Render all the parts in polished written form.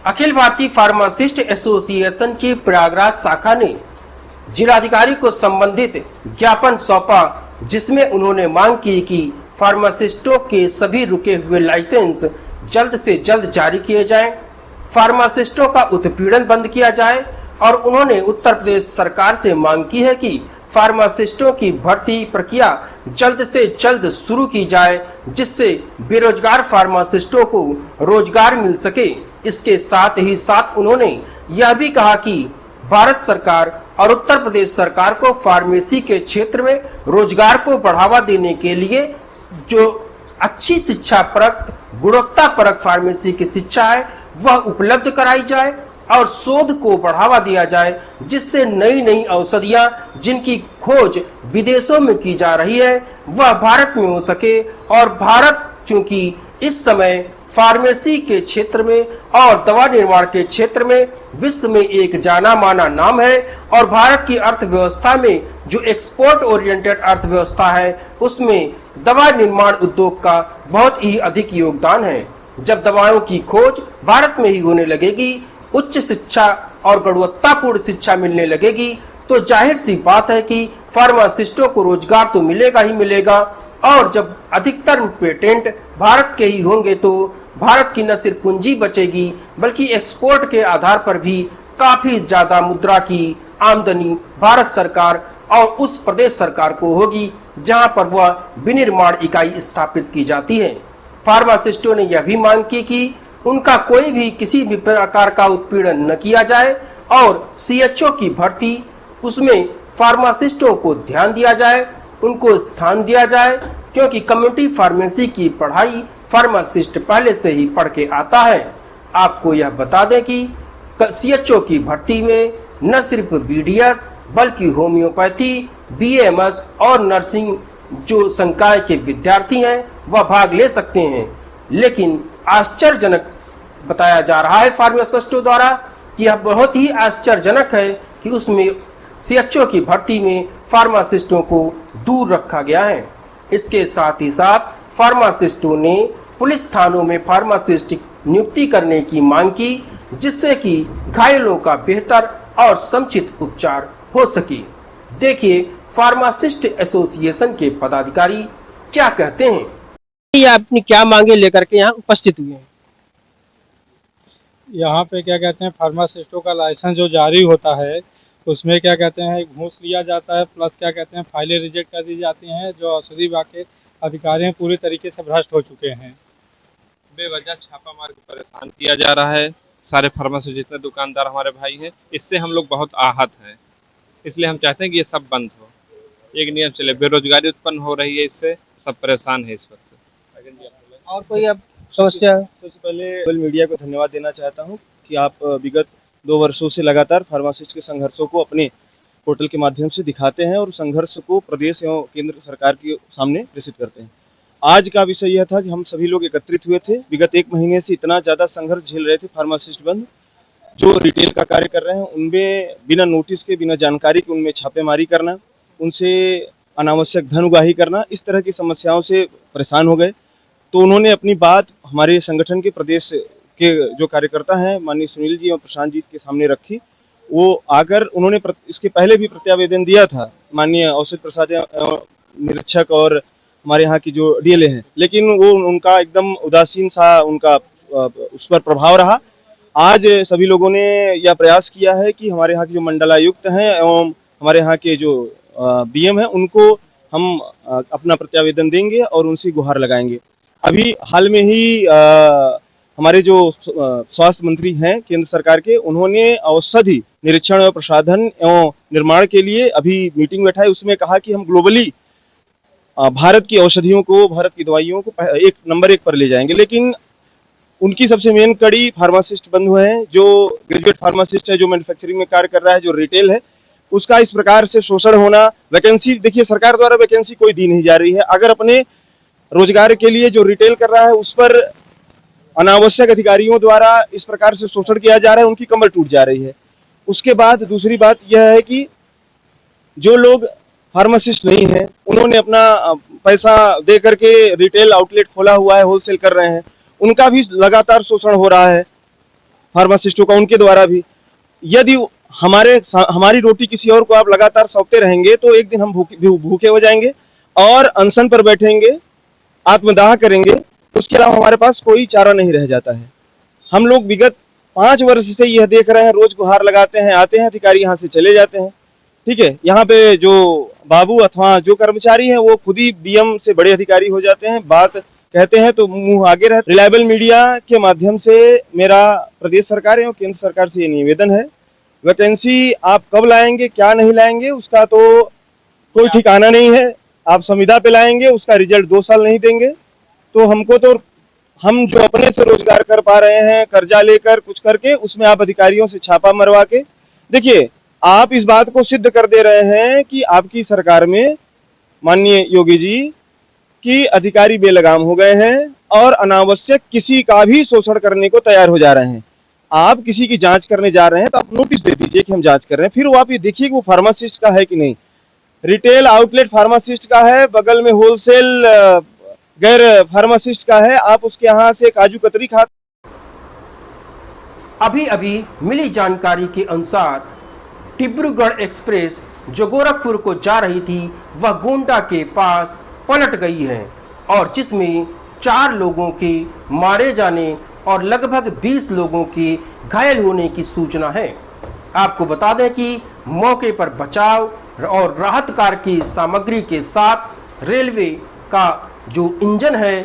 Akhil Bharatiya pharmacist association की प्रयागराज शाखा ने जिलाधिकारी को संबंधित ज्ञापन सौंपा, जिसमें उन्होंने मांग की कि फार्मासिस्टों के सभी रुके हुए लाइसेंस जल्द से जल्द जारी किए जाएं, फार्मासिस्टों का उत्पीड़न बंद किया जाए और उन्होंने उत्तर प्रदेश सरकार से मांग की है कि फार्मासिस्टों की भर्ती प्रक्रिया जल्द से जल्द शुरू की जाए, जिससे बेरोजगार फार्मासिस्टों को रोजगार मिल सके। इसके साथ ही साथ उन्होंने यह भी कहा कि भारत सरकार और उत्तर प्रदेश सरकार को फार्मेसी के क्षेत्र में रोजगार को बढ़ावा देने के लिए जो अच्छी शिक्षा परक, गुणवत्ता परक फार्मेसी की शिक्षा है वह उपलब्ध कराई जाए और शोध को बढ़ावा दिया जाए, जिससे नई नई औषधियां जिनकी खोज विदेशों में की जा रही है वह भारत में हो सके। और भारत चूंकि इस समय फार्मेसी के क्षेत्र में और दवा निर्माण के क्षेत्र में विश्व में एक जाना माना नाम है और भारत की अर्थव्यवस्था में जो एक्सपोर्ट ओरिएंटेड अर्थव्यवस्था है उसमें दवा निर्माण उद्योग का बहुत ही अधिक योगदान है। जब दवाओं की खोज भारत में ही होने लगेगी, उच्च शिक्षा और गुणवत्तापूर्ण शिक्षा मिलने लगेगी, तो जाहिर सी बात है कि फार्मासिस्टों को रोजगार तो मिलेगा ही मिलेगा। और जब अधिकतर पेटेंट भारत के ही होंगे तो भारत की न सिर्फ पूंजी बचेगी बल्कि एक्सपोर्ट के आधार पर भी काफी ज्यादा मुद्रा की आमदनी भारत सरकार और उस प्रदेश सरकार को होगी जहां पर वह विनिर्माण इकाई स्थापित की जाती है। फार्मासिस्टों ने यह भी मांग की कि उनका कोई भी किसी भी प्रकार का उत्पीड़न न किया जाए और सीएचओ की भर्ती उसमें फार्मासिस्टों को ध्यान दिया जाए, उनको स्थान दिया जाए, क्योंकि कम्युनिटी फार्मेसी की पढ़ाई फार्मासिस्ट पहले से ही पढ़ के आता है। आपको यह बता दें कि सीएचओ की भर्ती में न सिर्फ बीडीएस बल्कि होम्योपैथी, बीएमएस और नर्सिंग जो संकाय के विद्यार्थी हैं वह भाग ले सकते हैं। लेकिन आश्चर्यजनक बताया जा रहा है फार्मासिस्टों द्वारा कि यह बहुत ही आश्चर्यजनक है कि उसमें सीएचओ की भर्ती में फार्मासिस्टों को दूर रखा गया है। इसके साथ ही साथ फार्मासिस्टों ने पुलिस थानों में फार्मासिस्ट नियुक्ति करने की मांग की, जिससे कि घायलों का बेहतर और समुचित उपचार हो सके। देखिए फार्मासिस्ट एसोसिएशन के पदाधिकारी क्या कहते हैं। ये अपनी क्या मांगे लेकर के यहाँ उपस्थित हुए हैं। यहाँ पे क्या कहते हैं फार्मासिस्टों का लाइसेंस जो जारी होता है उसमें क्या कहते हैं घूस लिया जाता है, प्लस क्या कहते हैं फाइलें रिजेक्ट कर दी जाती हैं। जो औषधि विभाग के अधिकारी पूरी तरीके से भ्रष्ट हो चुके हैं। बेवजह छापा मार के परेशान किया जा रहा है। सारे फार्मासिस्ट जितने दुकानदार हमारे भाई हैं, इससे हम लोग बहुत आहत हैं। इसलिए हम चाहते हैं कि ये सब बंद हो, एक नियम चले। बेरोजगारी उत्पन्न हो रही है, इससे सब परेशान है इस वक्त। और कोई अब समस्या? सबसे पहले मीडिया को धन्यवाद देना चाहता हूं कि आप विगत 2 वर्षों से लगातार फार्मासिस्ट के संघर्षों को अपने पोर्टल के माध्यम से दिखाते हैं और संघर्ष को प्रदेश एवं केंद्र सरकार के सामने प्रेषित करते हैं। आज का विषय यह था कि हम सभी लोग एकत्रित हुए थे। विगत 1 महीने से इतना ज़्यादा संघर्ष झेल रहे थे फार्मासिस्ट बंद, जो रिटेल का कार्य कर रहे हैं उनमें बिना नोटिस के, बिना जानकारी के उनमें छापेमारी करना, उनसे अनावश्यक धन उगाही करना, इस तरह की समस्याओं से परेशान हो गए। तो उन्होंने अपनी बात हमारे संगठन के प्रदेश के जो कार्यकर्ता हैं माननीय सुनील जी और प्रशांत जी के सामने रखी। वो आकर उन्होंने इसके पहले भी प्रत्यावेदन दिया था माननीय औषध प्रसाद निरीक्षक और हमारे यहाँ की जो डीएलए हैं, लेकिन वो उनका एकदम उदासीन सा उनका उस पर प्रभाव रहा। आज सभी लोगों ने यह प्रयास किया है कि हमारे यहाँ के जो मंडलायुक्त हैं एवं हमारे यहाँ के जो बीएम हैं उनको हम अपना प्रत्यावेदन देंगे और उनसे गुहार लगाएंगे। अभी हाल में ही हमारे जो स्वास्थ्य मंत्री हैं केंद्र सरकार के, उन्होंने औषधि निरीक्षण और प्रसाधन एवं निर्माण के लिए अभी मीटिंग बैठाई। उसमें कहा कि हम ग्लोबली भारत की औषधियों को, भारत की दवाइयों को नंबर 1 पर ले जाएंगे। लेकिन उनकी सबसे मेन कड़ी फार्मासिस्ट बंद हुए हैं। जो ग्रेजुएट फार्मासिस्ट है, जो मैन्युफैक्चरिंग में कार्य कर रहा है, जो रिटेल है, उसका इस प्रकार से शोषण होना। वैकेंसी देखिए, सरकार द्वारा वैकेंसी कोई दी नहीं जा रही है। अगर अपने रोजगार के लिए जो रिटेल कर रहा है उस पर अनावश्यक अधिकारियों द्वारा इस प्रकार से शोषण किया जा रहा है, उनकी कमर टूट जा रही है। उसके बाद दूसरी बात यह है कि जो लोग फार्मासिस्ट नहीं है, उन्होंने अपना पैसा दे करके रिटेल आउटलेट खोला हुआ है, होलसेल कर रहे हैं, उनका भी लगातार शोषण हो रहा है। फार्मासिस्टों का, उनके द्वारा भी। यदि हमारी रोटी किसी और को आप लगातार सौंपते रहेंगे तो एक दिन हम भूखे हो जाएंगे और अनशन पर बैठेंगे, आत्मदाह करेंगे। उसके अलावा हमारे पास कोई चारा नहीं रह जाता है। हम लोग विगत 5 वर्ष से यह देख रहे हैं, रोज गुहार लगाते हैं, आते हैं अधिकारी, यहाँ से चले जाते हैं। ठीक है, यहाँ पे जो बाबू अथवा जो कर्मचारी हैं वो खुद ही डीएम से बड़े अधिकारी हो जाते हैं, बात कहते हैं तो मुंह आगे रहते। रिलायबल मीडिया के माध्यम से मेरा प्रदेश सरकार और केंद्र सरकार से ये निवेदन है, वैकेंसी आप कब लाएंगे, क्या नहीं लाएंगे, उसका तो कोई ठिकाना नहीं है। आप संविदा पे लाएंगे, उसका रिजल्ट 2 साल नहीं देंगे। तो हमको तो, हम जो अपने से रोजगार कर पा रहे हैं कर्जा लेकर कुछ करके, उसमें आप अधिकारियों से छापा मरवा के, देखिए आप इस बात को सिद्ध कर दे रहे हैं कि आपकी सरकार में माननीय योगी जी की अधिकारी बेलगाम हो गए हैं और अनावश्यक किसी का भी शोषण करने को तैयार हो जा रहे हैं। आप किसी की जांच करने जा रहे हैं तो आप नोटिस दे दीजिए कि हम जांच कर रहे हैं, फिर वो आप ये देखिए कि वो फार्मासिस्ट का है कि नहीं। रिटेल आउटलेट फार्मासिस्ट का है, बगल में होलसेल गैर फार्मासिस्ट का है, आप उसके यहाँ से काजू कतरी खा। अभी अभी मिली जानकारी के अनुसार डिब्रूगढ़ एक्सप्रेस जो गोरखपुर को जा रही थी वह गोंडा के पास पलट गई है और जिसमें 4 लोगों के मारे जाने और लगभग 20 लोगों के घायल होने की सूचना है। आपको बता दें कि मौके पर बचाव और राहत कार्य की सामग्री के साथ रेलवे का जो इंजन है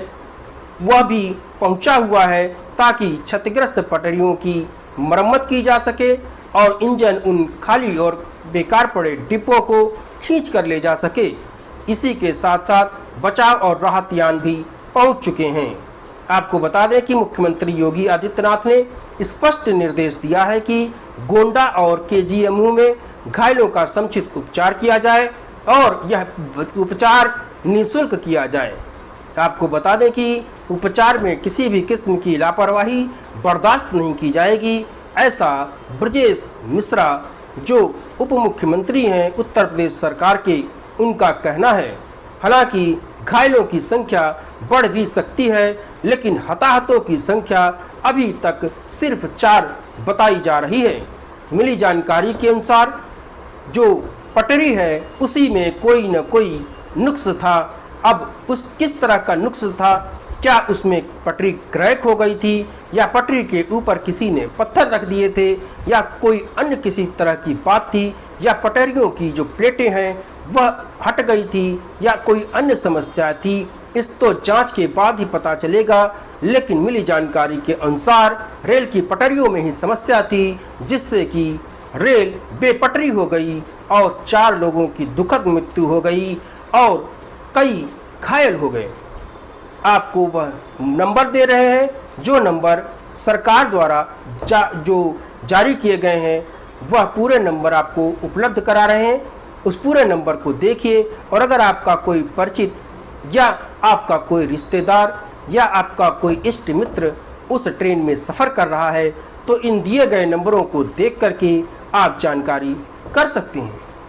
वह भी पहुंचा हुआ है ताकि क्षतिग्रस्त पटरियों की मरम्मत की जा सके और इंजन उन खाली और बेकार पड़े डिब्बों को खींच कर ले जा सके। इसी के साथ साथ बचाव और राहत यान भी पहुंच चुके हैं। आपको बता दें कि मुख्यमंत्री योगी आदित्यनाथ ने स्पष्ट निर्देश दिया है कि गोंडा और केजीएमयू में घायलों का समुचित उपचार किया जाए और यह उपचार निःशुल्क किया जाए। आपको बता दें कि उपचार में किसी भी किस्म की लापरवाही बर्दाश्त नहीं की जाएगी, ऐसा ब्रजेश मिश्रा जो उप मुख्यमंत्री हैं उत्तर प्रदेश सरकार के, उनका कहना है। हालांकि घायलों की संख्या बढ़ भी सकती है लेकिन हताहतों की संख्या अभी तक सिर्फ 4 बताई जा रही है। मिली जानकारी के अनुसार जो पटरी है उसी में कोई न कोई नुक्स था। अब उस किस तरह का नुक्स था, क्या उसमें पटरी क्रैक हो गई थी या पटरी के ऊपर किसी ने पत्थर रख दिए थे या कोई अन्य किसी तरह की बात थी या पटरियों की जो प्लेटें हैं वह हट गई थी या कोई अन्य समस्या थी, इस तो जांच के बाद ही पता चलेगा। लेकिन मिली जानकारी के अनुसार रेल की पटरियों में ही समस्या थी जिससे कि रेल बेपटरी हो गई और 4 लोगों की दुखद मृत्यु हो गई और कई घायल हो गए। आपको वह नंबर दे रहे हैं जो नंबर सरकार द्वारा जो जारी किए गए हैं, वह पूरे नंबर आपको उपलब्ध करा रहे हैं। उस पूरे नंबर को देखिए और अगर आपका कोई परिचित या आपका कोई रिश्तेदार या आपका कोई इष्ट मित्र उस ट्रेन में सफ़र कर रहा है तो इन दिए गए नंबरों को देख करके आप जानकारी कर सकते हैं।